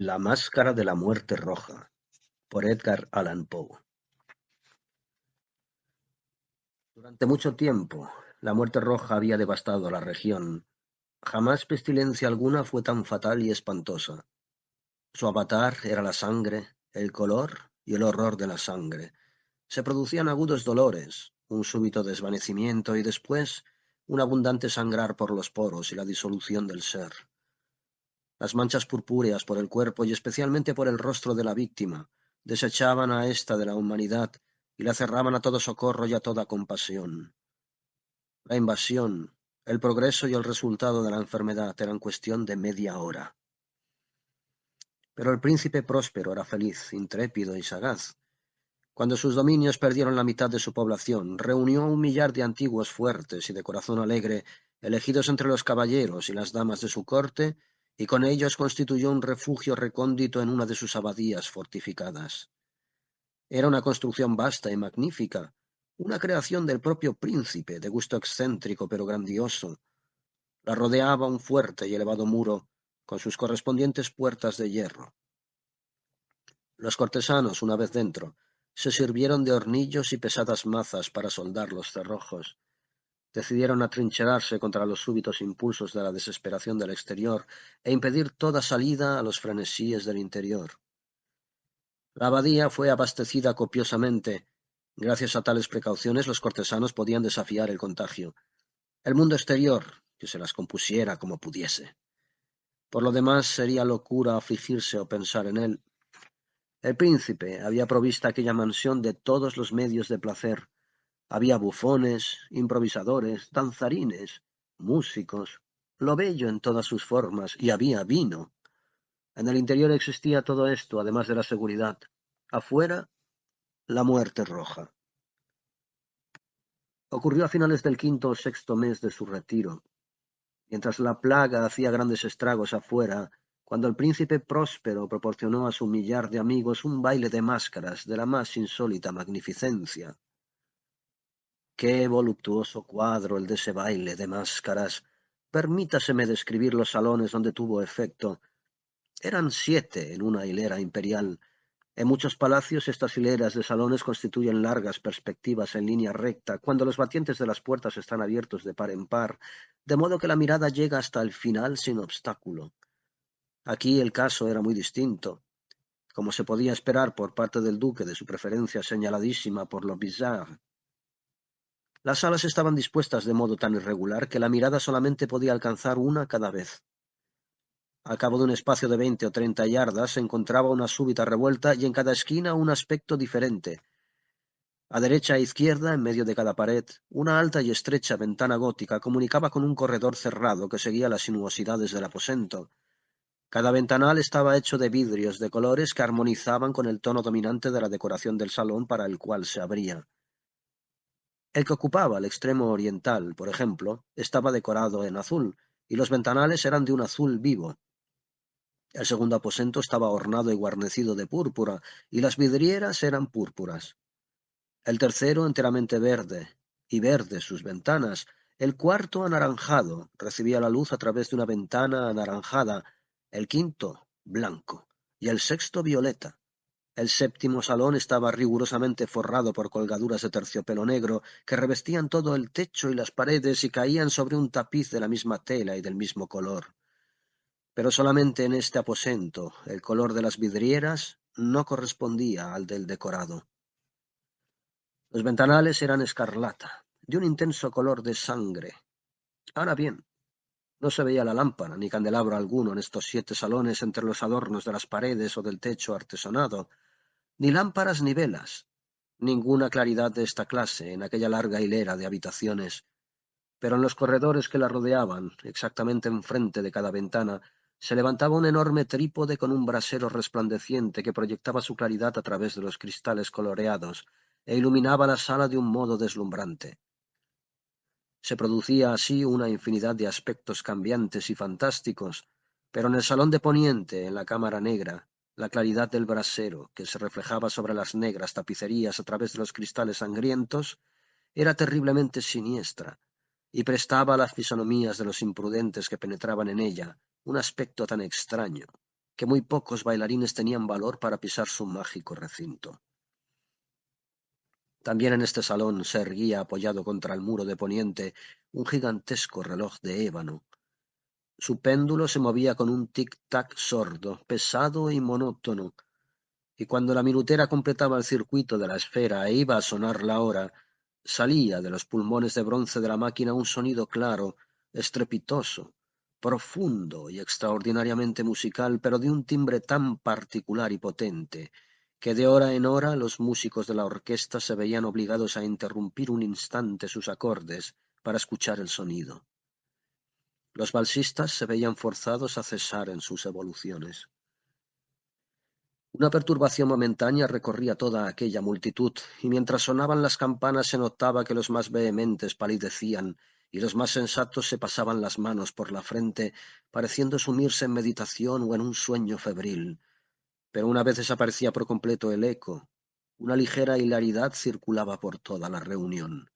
La máscara de la muerte roja, por Edgar Allan Poe. Durante mucho tiempo, la muerte roja había devastado la región. Jamás pestilencia alguna fue tan fatal y espantosa. Su avatar era la sangre, el color y el horror de la sangre. Se producían agudos dolores, un súbito desvanecimiento y después un abundante sangrar por los poros y la disolución del ser. Las manchas purpúreas por el cuerpo y especialmente por el rostro de la víctima desechaban a ésta de la humanidad y la cerraban a todo socorro y a toda compasión. La invasión, el progreso y el resultado de la enfermedad eran cuestión de media hora. Pero el príncipe próspero era feliz, intrépido y sagaz. Cuando sus dominios perdieron la mitad de su población, reunió 1 millar de antiguos fuertes y de corazón alegre, elegidos entre los caballeros y las damas de su corte, y con ellos constituyó un refugio recóndito en una de sus abadías fortificadas. Era una construcción vasta y magnífica, una creación del propio príncipe, de gusto excéntrico pero grandioso. La rodeaba un fuerte y elevado muro, con sus correspondientes puertas de hierro. Los cortesanos, una vez dentro, se sirvieron de hornillos y pesadas mazas para soldar los cerrojos. Decidieron atrincherarse contra los súbitos impulsos de la desesperación del exterior e impedir toda salida a los frenesíes del interior. La abadía fue abastecida copiosamente. Gracias a tales precauciones los cortesanos podían desafiar el contagio. El mundo exterior, que se las compusiera como pudiese. Por lo demás, sería locura afligirse o pensar en él. El príncipe había provisto aquella mansión de todos los medios de placer. Había bufones, improvisadores, danzarines, músicos, lo bello en todas sus formas, y había vino. En el interior existía todo esto, además de la seguridad. Afuera, la muerte roja. Ocurrió a finales del quinto o sexto mes de su retiro. Mientras la plaga hacía grandes estragos afuera, cuando el príncipe próspero proporcionó a su millar de amigos un baile de máscaras de la más insólita magnificencia. Qué voluptuoso cuadro el de ese baile de máscaras. Permítaseme describir los salones donde tuvo efecto. Eran 7 en una hilera imperial. En muchos palacios estas hileras de salones constituyen largas perspectivas en línea recta, cuando los batientes de las puertas están abiertos de par en par, de modo que la mirada llega hasta el final sin obstáculo. Aquí el caso era muy distinto. Como se podía esperar por parte del duque de su preferencia señaladísima por lo bizarre. Las salas estaban dispuestas de modo tan irregular que la mirada solamente podía alcanzar una cada vez. Al cabo de un espacio de 20 o 30 yardas se encontraba una súbita revuelta y en cada esquina un aspecto diferente. A derecha e izquierda, en medio de cada pared, una alta y estrecha ventana gótica comunicaba con un corredor cerrado que seguía las sinuosidades del aposento. Cada ventanal estaba hecho de vidrios de colores que armonizaban con el tono dominante de la decoración del salón para el cual se abría. El que ocupaba el extremo oriental, por ejemplo, estaba decorado en azul, y los ventanales eran de un azul vivo. El segundo aposento estaba ornado y guarnecido de púrpura, y las vidrieras eran púrpuras. El tercero enteramente verde, y verdes sus ventanas. El cuarto anaranjado, recibía la luz a través de una ventana anaranjada. El quinto, blanco, y el sexto violeta. El séptimo salón estaba rigurosamente forrado por colgaduras de terciopelo negro que revestían todo el techo y las paredes y caían sobre un tapiz de la misma tela y del mismo color. Pero solamente en este aposento el color de las vidrieras no correspondía al del decorado. Los ventanales eran escarlata, de un intenso color de sangre. Ahora bien, no se veía la lámpara ni candelabro alguno en estos 7 salones entre los adornos de las paredes o del techo artesonado, ni lámparas ni velas, ninguna claridad de esta clase en aquella larga hilera de habitaciones. Pero en los corredores que la rodeaban, exactamente enfrente de cada ventana, se levantaba un enorme trípode con un brasero resplandeciente que proyectaba su claridad a través de los cristales coloreados e iluminaba la sala de un modo deslumbrante. Se producía así una infinidad de aspectos cambiantes y fantásticos, pero en el salón de poniente, en la cámara negra, la claridad del brasero, que se reflejaba sobre las negras tapicerías a través de los cristales sangrientos, era terriblemente siniestra, y prestaba a las fisonomías de los imprudentes que penetraban en ella un aspecto tan extraño, que muy pocos bailarines tenían valor para pisar su mágico recinto. También en este salón se erguía, apoyado contra el muro de poniente, un gigantesco reloj de ébano. Su péndulo se movía con un tic-tac sordo, pesado y monótono, y cuando la minutera completaba el circuito de la esfera e iba a sonar la hora, salía de los pulmones de bronce de la máquina un sonido claro, estrepitoso, profundo y extraordinariamente musical, pero de un timbre tan particular y potente, que de hora en hora los músicos de la orquesta se veían obligados a interrumpir un instante sus acordes para escuchar el sonido. Los valsistas se veían forzados a cesar en sus evoluciones. Una perturbación momentánea recorría toda aquella multitud, y mientras sonaban las campanas se notaba que los más vehementes palidecían y los más sensatos se pasaban las manos por la frente, pareciendo sumirse en meditación o en un sueño febril. Pero una vez desaparecía por completo el eco, una ligera hilaridad circulaba por toda la reunión.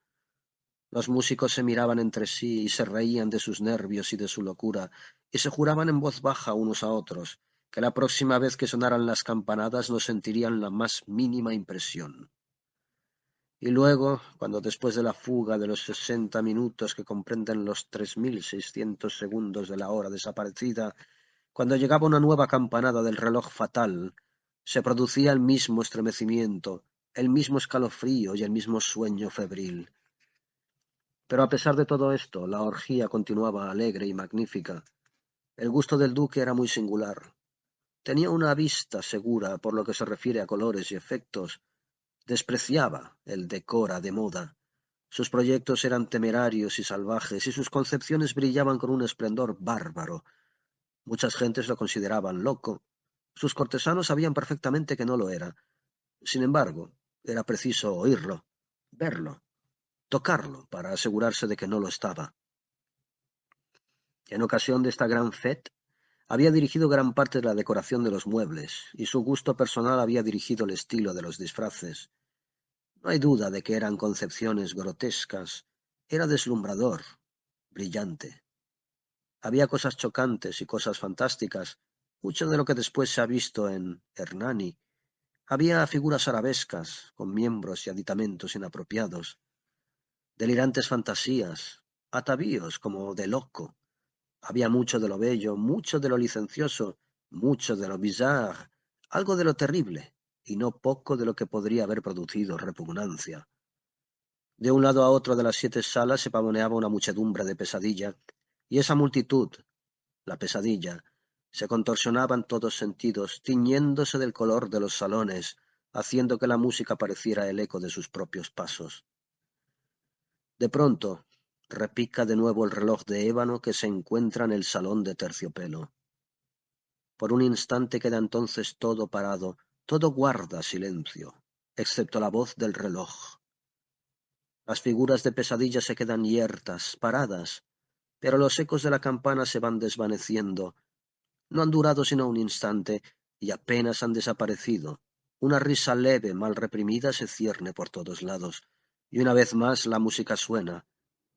Los músicos se miraban entre sí y se reían de sus nervios y de su locura, y se juraban en voz baja unos a otros que la próxima vez que sonaran las campanadas no sentirían la más mínima impresión. Y luego, cuando después de la fuga de los 60 minutos que comprenden los 3600 segundos de la hora desaparecida, cuando llegaba una nueva campanada del reloj fatal, se producía el mismo estremecimiento, el mismo escalofrío y el mismo sueño febril. Pero a pesar de todo esto, la orgía continuaba alegre y magnífica. El gusto del duque era muy singular. Tenía una vista segura por lo que se refiere a colores y efectos. Despreciaba el decora de moda. Sus proyectos eran temerarios y salvajes, y sus concepciones brillaban con un esplendor bárbaro. Muchas gentes lo consideraban loco. Sus cortesanos sabían perfectamente que no lo era. Sin embargo, era preciso oírlo, verlo, tocarlo, para asegurarse de que no lo estaba. En ocasión de esta gran fête, había dirigido gran parte de la decoración de los muebles, y su gusto personal había dirigido el estilo de los disfraces. No hay duda de que eran concepciones grotescas. Era deslumbrador, brillante. Había cosas chocantes y cosas fantásticas, mucho de lo que después se ha visto en Hernani. Había figuras arabescas, con miembros y aditamentos inapropiados, delirantes fantasías, atavíos como de loco. Había mucho de lo bello, mucho de lo licencioso, mucho de lo bizarre, algo de lo terrible, y no poco de lo que podría haber producido repugnancia. De un lado a otro de las 7 salas se pavoneaba una muchedumbre de pesadilla, y esa multitud, la pesadilla, se contorsionaba en todos sentidos, tiñéndose del color de los salones, haciendo que la música pareciera el eco de sus propios pasos. De pronto, repica de nuevo el reloj de ébano que se encuentra en el salón de terciopelo. Por un instante queda entonces todo parado, todo guarda silencio, excepto la voz del reloj. Las figuras de pesadilla se quedan yertas, paradas, pero los ecos de la campana se van desvaneciendo. No han durado sino un instante y apenas han desaparecido. Una risa leve, mal reprimida, se cierne por todos lados, y una vez más la música suena,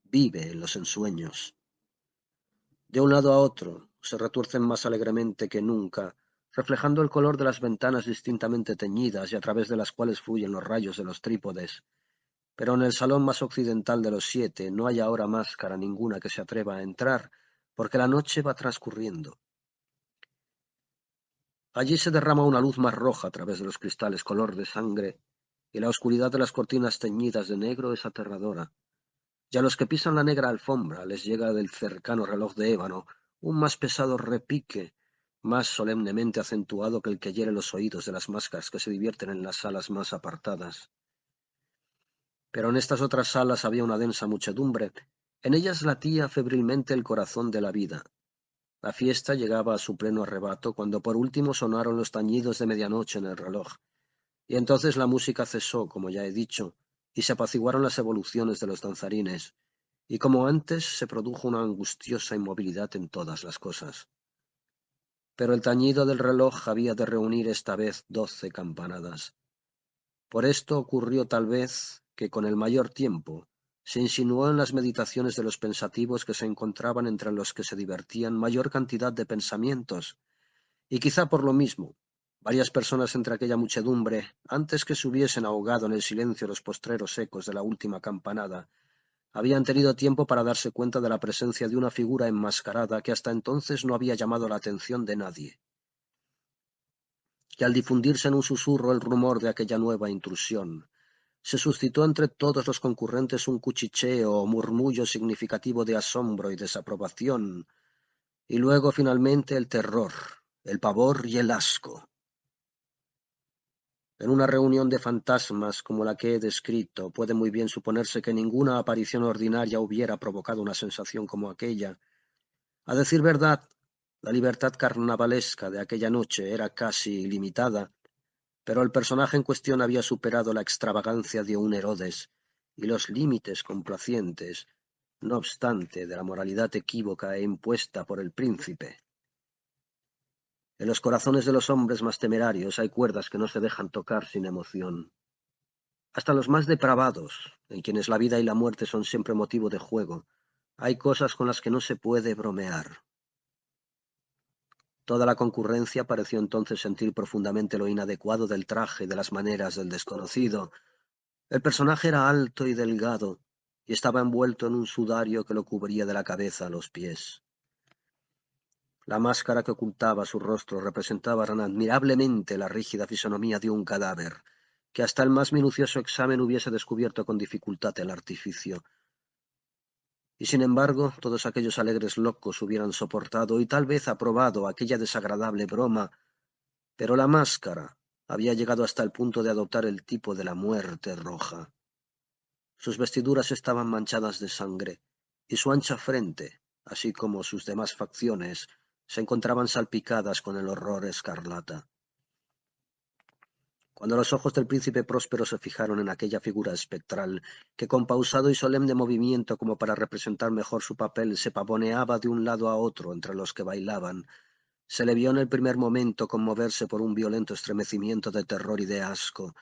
vive en los ensueños. De un lado a otro se retuercen más alegremente que nunca, reflejando el color de las ventanas distintamente teñidas y a través de las cuales fluyen los rayos de los trípodes. Pero en el salón más occidental de los 7 no hay ahora máscara ninguna que se atreva a entrar, porque la noche va transcurriendo. Allí se derrama una luz más roja a través de los cristales color de sangre, y la oscuridad de las cortinas teñidas de negro es aterradora. Y a los que pisan la negra alfombra les llega del cercano reloj de ébano un más pesado repique, más solemnemente acentuado que el que hiere los oídos de las máscaras que se divierten en las salas más apartadas. Pero en estas otras salas había una densa muchedumbre. En ellas latía febrilmente el corazón de la vida. La fiesta llegaba a su pleno arrebato cuando por último sonaron los tañidos de medianoche en el reloj, y entonces la música cesó, como ya he dicho, y se apaciguaron las evoluciones de los danzarines, y como antes se produjo una angustiosa inmovilidad en todas las cosas. Pero el tañido del reloj había de reunir esta vez 12 campanadas. Por esto ocurrió tal vez que con el mayor tiempo se insinuó en las meditaciones de los pensativos que se encontraban entre los que se divertían mayor cantidad de pensamientos, Y quizá por lo mismo, varias personas entre aquella muchedumbre, antes que se hubiesen ahogado en el silencio los postreros ecos de la última campanada, habían tenido tiempo para darse cuenta de la presencia de una figura enmascarada que hasta entonces no había llamado la atención de nadie. Y al difundirse en un susurro el rumor de aquella nueva intrusión, se suscitó entre todos los concurrentes un cuchicheo o murmullo significativo de asombro y desaprobación, y luego finalmente el terror, el pavor y el asco. En una reunión de fantasmas como la que he descrito, puede muy bien suponerse que ninguna aparición ordinaria hubiera provocado una sensación como aquella. A decir verdad, la libertad carnavalesca de aquella noche era casi ilimitada, pero el personaje en cuestión había superado la extravagancia de un Herodes y los límites complacientes, no obstante, de la moralidad equívoca e impuesta por el príncipe. En los corazones de los hombres más temerarios hay cuerdas que no se dejan tocar sin emoción. Hasta los más depravados, en quienes la vida y la muerte son siempre motivo de juego, hay cosas con las que no se puede bromear. Toda la concurrencia pareció entonces sentir profundamente lo inadecuado del traje y de las maneras del desconocido. El personaje era alto y delgado, y estaba envuelto en un sudario que lo cubría de la cabeza a los pies. La máscara que ocultaba su rostro representaba tan admirablemente la rígida fisonomía de un cadáver, que hasta el más minucioso examen hubiese descubierto con dificultad el artificio. Y sin embargo, todos aquellos alegres locos hubieran soportado y tal vez aprobado aquella desagradable broma, pero la máscara había llegado hasta el punto de adoptar el tipo de la muerte roja. Sus vestiduras estaban manchadas de sangre, y su ancha frente, así como sus demás facciones, se encontraban salpicadas con el horror escarlata. Cuando los ojos del príncipe Próspero se fijaron en aquella figura espectral, que con pausado y solemne movimiento como para representar mejor su papel se pavoneaba de un lado a otro entre los que bailaban, se le vio en el primer momento conmoverse por un violento estremecimiento de terror y de asco,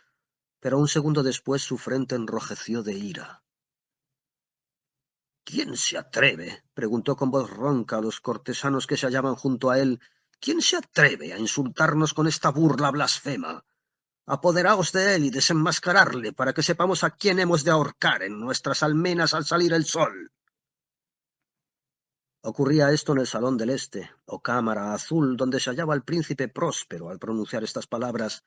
pero un segundo después su frente enrojeció de ira. —¿Quién se atreve? —preguntó con voz ronca a los cortesanos que se hallaban junto a él—. ¿Quién se atreve a insultarnos con esta burla blasfema? Apoderaos de él y desenmascararle para que sepamos a quién hemos de ahorcar en nuestras almenas al salir el sol. Ocurría esto en el Salón del Este, o Cámara Azul, donde se hallaba el príncipe Próspero. Al pronunciar estas palabras,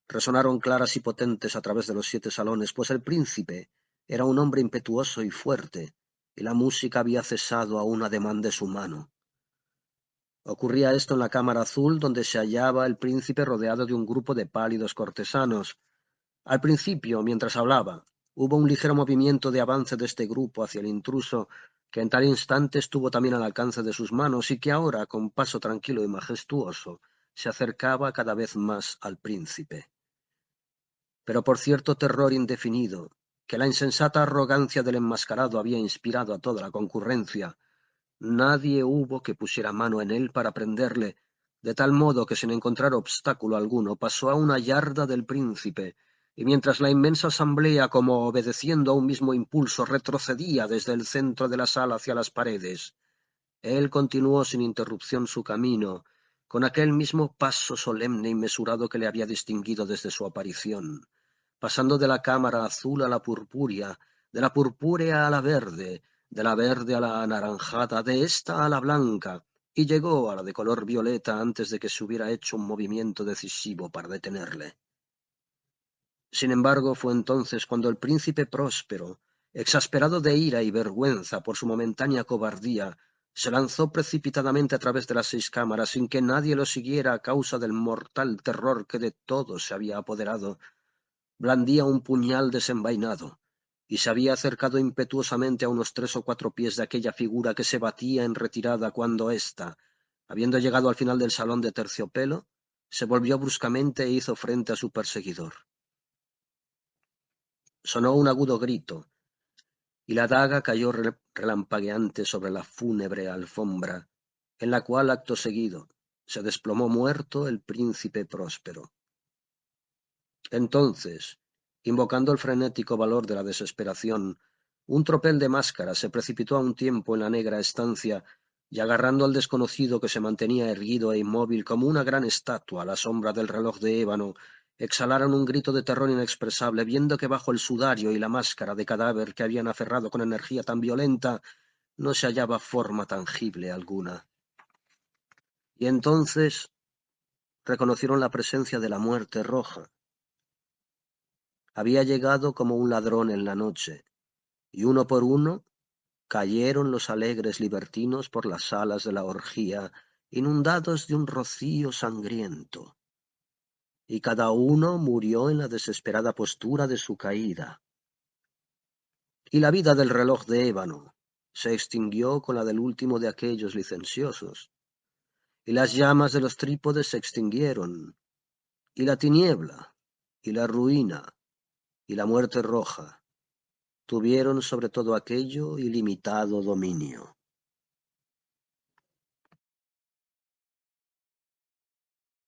resonaron claras y potentes a través de los 7 salones, pues el príncipe era un hombre impetuoso y fuerte, y la música había cesado a un ademán de su mano. Ocurría esto en la Cámara Azul, donde se hallaba el príncipe rodeado de un grupo de pálidos cortesanos. Al principio, mientras hablaba, hubo un ligero movimiento de avance de este grupo hacia el intruso, que en tal instante estuvo también al alcance de sus manos y que ahora, con paso tranquilo y majestuoso, se acercaba cada vez más al príncipe. Pero por cierto terror indefinido, que la insensata arrogancia del enmascarado había inspirado a toda la concurrencia, nadie hubo que pusiera mano en él para prenderle, de tal modo que sin encontrar obstáculo alguno pasó a una yarda del príncipe, y mientras la inmensa asamblea, como obedeciendo a un mismo impulso, retrocedía desde el centro de la sala hacia las paredes, él continuó sin interrupción su camino, con aquel mismo paso solemne y mesurado que le había distinguido desde su aparición, pasando de la cámara azul a la purpúrea, de la purpúrea a la verde, de la verde a la anaranjada, de esta a la blanca, y llegó a la de color violeta antes de que se hubiera hecho un movimiento decisivo para detenerle. Sin embargo, fue entonces cuando el príncipe Próspero, exasperado de ira y vergüenza por su momentánea cobardía, se lanzó precipitadamente a través de las 6 cámaras sin que nadie lo siguiera a causa del mortal terror que de todos se había apoderado. Blandía un puñal desenvainado, y se había acercado impetuosamente a unos 3 o 4 pies de aquella figura que se batía en retirada cuando ésta, habiendo llegado al final del salón de terciopelo, se volvió bruscamente e hizo frente a su perseguidor. Sonó un agudo grito, y la daga cayó relampagueante sobre la fúnebre alfombra, en la cual, acto seguido, se desplomó muerto el príncipe Próspero. Entonces, invocando el frenético valor de la desesperación, un tropel de máscaras se precipitó a un tiempo en la negra estancia, y agarrando al desconocido que se mantenía erguido e inmóvil como una gran estatua a la sombra del reloj de ébano, exhalaron un grito de terror inexpresable, viendo que bajo el sudario y la máscara de cadáver que habían aferrado con energía tan violenta no se hallaba forma tangible alguna. Y entonces reconocieron la presencia de la muerte roja. Había llegado como un ladrón en la noche, y uno por uno cayeron los alegres libertinos por las salas de la orgía, inundados de un rocío sangriento, y cada uno murió en la desesperada postura de su caída. Y la vida del reloj de ébano se extinguió con la del último de aquellos licenciosos, y las llamas de los trípodes se extinguieron, y la tiniebla, y la ruina, y la muerte roja tuvieron sobre todo aquello ilimitado dominio.